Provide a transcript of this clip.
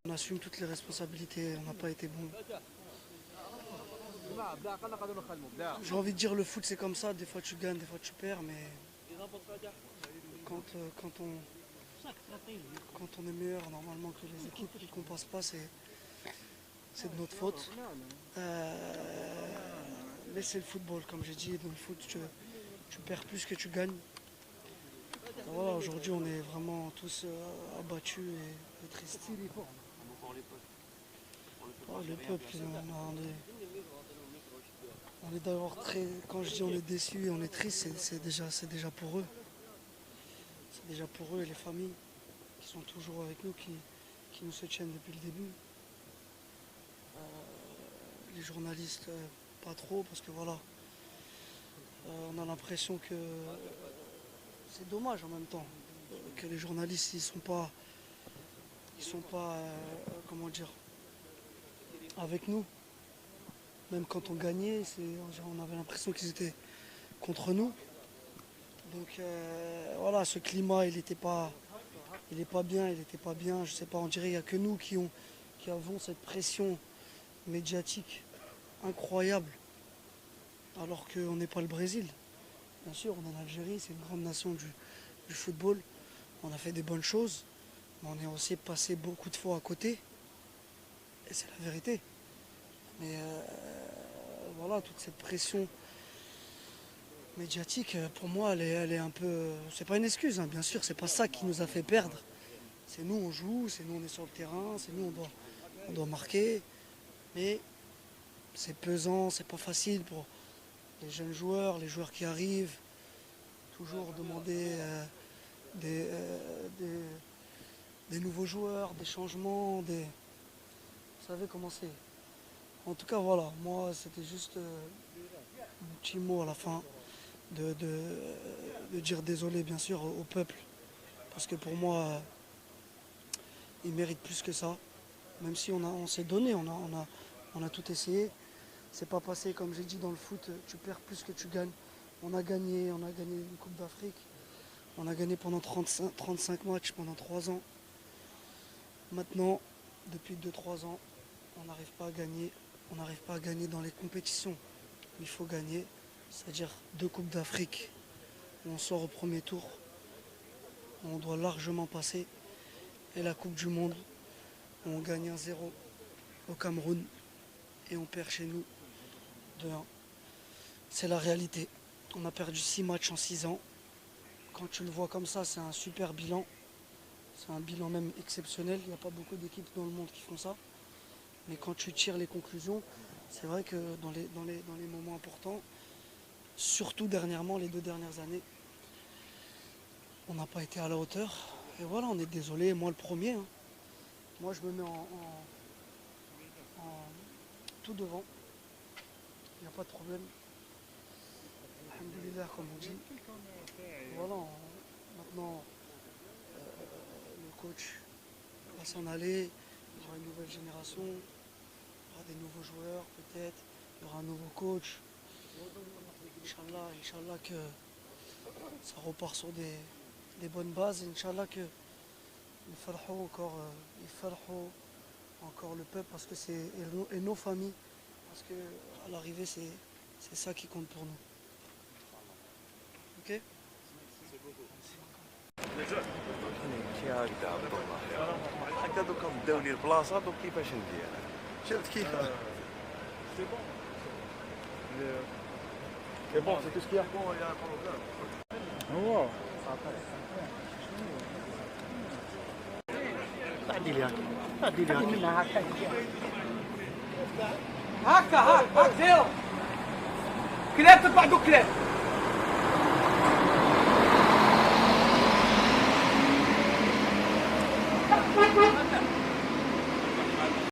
On assume toutes les responsabilités, on n'a pas été bon. J'ai envie de dire le foot c'est comme ça, des fois tu gagnes, des fois tu perds, mais quand on est meilleur normalement que les équipes et qu'on passe pas, c'est de notre faute. Mais c'est le football, comme j'ai dit, dans le foot tu perds plus que tu gagnes. Voilà, aujourd'hui on est vraiment tous abattus et tristes. Le peuple, on est d'abord très. Quand je dis on est déçus et on est triste, c'est déjà pour eux. C'est déjà pour eux et les familles qui sont toujours avec nous, qui nous soutiennent depuis le début. Les journalistes, pas trop, parce que voilà, on a l'impression que c'est dommage en même temps que les journalistes ils sont pas comment dire, avec nous. Même quand on gagnait, on avait l'impression qu'ils étaient contre nous. Donc voilà, ce climat, il n'est pas bien. Je sais pas, on dirait qu'il n'y a que nous qui avons cette pression médiatique incroyable, alors qu'on n'est pas le Brésil. Bien sûr, on est en Algérie, c'est une grande nation du football. On a fait des bonnes choses, mais on est aussi passé beaucoup de fois à côté. Et c'est la vérité. Mais voilà, toute cette pression médiatique, pour moi, elle est un peu. C'est pas une excuse, hein, bien sûr, c'est pas ça qui nous a fait perdre. C'est nous, on joue, c'est nous, on est sur le terrain, c'est nous, on doit marquer. Mais c'est pesant, c'est pas facile pour les jeunes joueurs, les joueurs qui arrivent. Toujours demander des nouveaux joueurs, des changements, Vous savez comment c'est. En tout cas, voilà, moi, c'était juste un petit mot à la fin de dire désolé, bien sûr, au peuple. Parce que pour moi, il mérite plus que ça. Même si on s'est donné, on a tout essayé. C'est pas passé, comme j'ai dit, dans le foot, tu perds plus que tu gagnes. On a gagné une Coupe d'Afrique. On a gagné pendant 35 matchs, pendant 3 ans. Maintenant, depuis 2-3 ans, on n'arrive pas à gagner. On n'arrive pas à gagner dans les compétitions. Il faut gagner, c'est-à-dire 2 Coupes d'Afrique où on sort au premier tour, où on doit largement passer, et la Coupe du Monde où on gagne 1-0 au Cameroun et on perd chez nous 2-1. C'est la réalité. On a perdu 6 matchs en 6 ans. Quand tu le vois comme ça, c'est un super bilan. C'est un bilan même exceptionnel. Il n'y a pas beaucoup d'équipes dans le monde qui font ça. Mais quand tu tires les conclusions, c'est vrai que dans les moments importants, surtout dernièrement, les 2 dernières années, on n'a pas été à la hauteur. Et voilà, on est désolé, moi le premier. Hein. Moi je me mets en tout devant. Il n'y a pas de problème. Alhamdulillah, comme on dit. Voilà, maintenant le coach va s'en aller. Il y aura une nouvelle génération. Il y aura des nouveaux joueurs peut-être. Il y aura un nouveau coach. Inch'Allah que ça repart sur des bonnes bases. Inch'Allah que il farhou encore le peuple parce que et nos familles. Parce que à l'arrivée c'est ça qui compte pour nous. Ok? كي هكذا عبد الله هكا دوكا بداو لي البلاصه دوك كيفاش ندير شفت كيف Et bon, c'est tout ce qu'il y a. Bon, il y a un problème. Wow. تعدي لي هكا هكا زيرو كلاب تطبع دوك كلاب